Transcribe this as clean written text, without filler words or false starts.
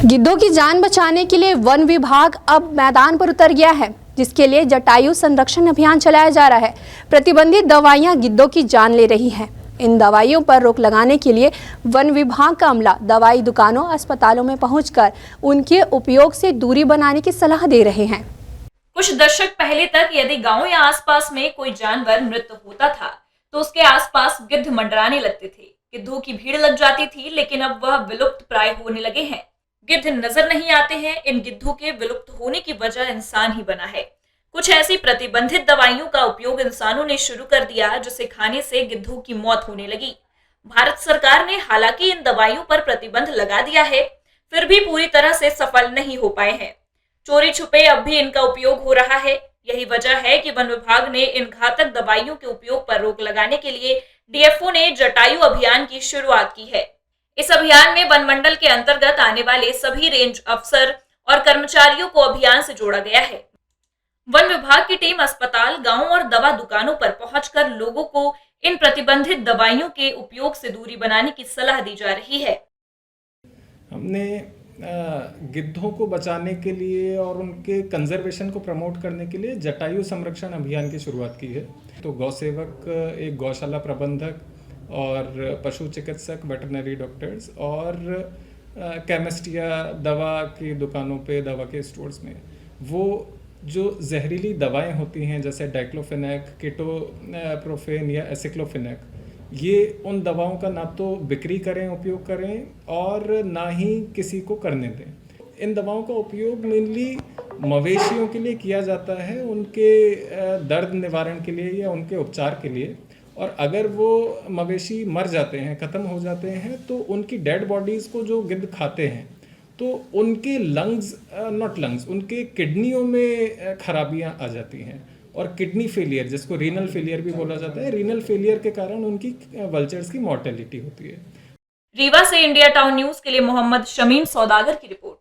गिद्धों की जान बचाने के लिए वन विभाग अब मैदान पर उतर गया है, जिसके लिए जटायु संरक्षण अभियान चलाया जा रहा है। प्रतिबंधित दवाइयां गिद्धों की जान ले रही हैं। इन दवाइयों पर रोक लगाने के लिए वन विभाग का अमला दवाई दुकानों, अस्पतालों में पहुंचकर उनके उपयोग से दूरी बनाने की सलाह दे रहे हैं। कुछ दशक पहले तक यदि गांव या आसपास में कोई जानवर मृत होता था तो उसके आसपास गिद्ध मंडराने लगते थे। गिद्धों की भीड़ लग जाती थी, लेकिन अब वह विलुप्त प्राय होने लगे हैं। गिद्ध नजर नहीं आते हैं। इन गिद्धों के विलुप्त होने की वजह इंसान ही बना है। कुछ ऐसी प्रतिबंधित दवाइयों का उपयोग इंसानों ने शुरू कर दिया, जिसे खाने से गिद्धों की मौत होने लगी। भारत सरकार ने हालांकि इन दवाइयों पर प्रतिबंध लगा दिया है, फिर भी पूरी तरह से सफल नहीं हो पाए हैं। चोरी छुपे अब भी इनका उपयोग हो रहा है। यही वजह है कि वन विभाग ने इन घातक दवाइयों के उपयोग पर रोक लगाने के लिए डीएफओ ने जटायु अभियान की शुरुआत की है। इस अभियान में वन मंडल के अंतर्गत आने वाले सभी रेंज अफसर और कर्मचारियों को अभियान से जोड़ा गया है। वन विभाग की टीम अस्पताल, गांवों और दवा दुकानों पर पहुंचकर लोगों को इन प्रतिबंधित दवाइयों के उपयोग से दूरी बनाने की सलाह दी जा रही है। हमने गिद्धों को बचाने के लिए और उनके कंजर्वेशन को प्रमोट करने के लिए जटायु संरक्षण अभियान की शुरुआत की है। तो गौ सेवक, एक गौशाला प्रबंधक और पशु चिकित्सक, वेटरनरी डॉक्टर्स और केमिस्ट या दवा की दुकानों पे, दवा के स्टोर्स में वो जो जहरीली दवाएं होती हैं जैसे डाइक्लोफेनेक, कीटोप्रोफेन या एसिक्लोफेनेक, ये उन दवाओं का ना तो बिक्री करें, उपयोग करें और ना ही किसी को करने दें। इन दवाओं का उपयोग मेनली मवेशियों के लिए किया जाता है, उनके दर्द निवारण के लिए या उनके उपचार के लिए। और अगर वो मवेशी मर जाते हैं, ख़त्म हो जाते हैं, तो उनकी डेड बॉडीज़ को जो गिद्ध खाते हैं तो उनके उनके किडनियों में खराबियाँ आ जाती हैं और किडनी फेलियर, जिसको रीनल फेलियर भी बोला जाता है, रीनल फेलियर के कारण उनकी वल्चर्स की मॉर्टेलिटी होती है। रीवा से इंडिया टाउन न्यूज के लिए मोहम्मद शमीम सौदागर की रिपोर्ट।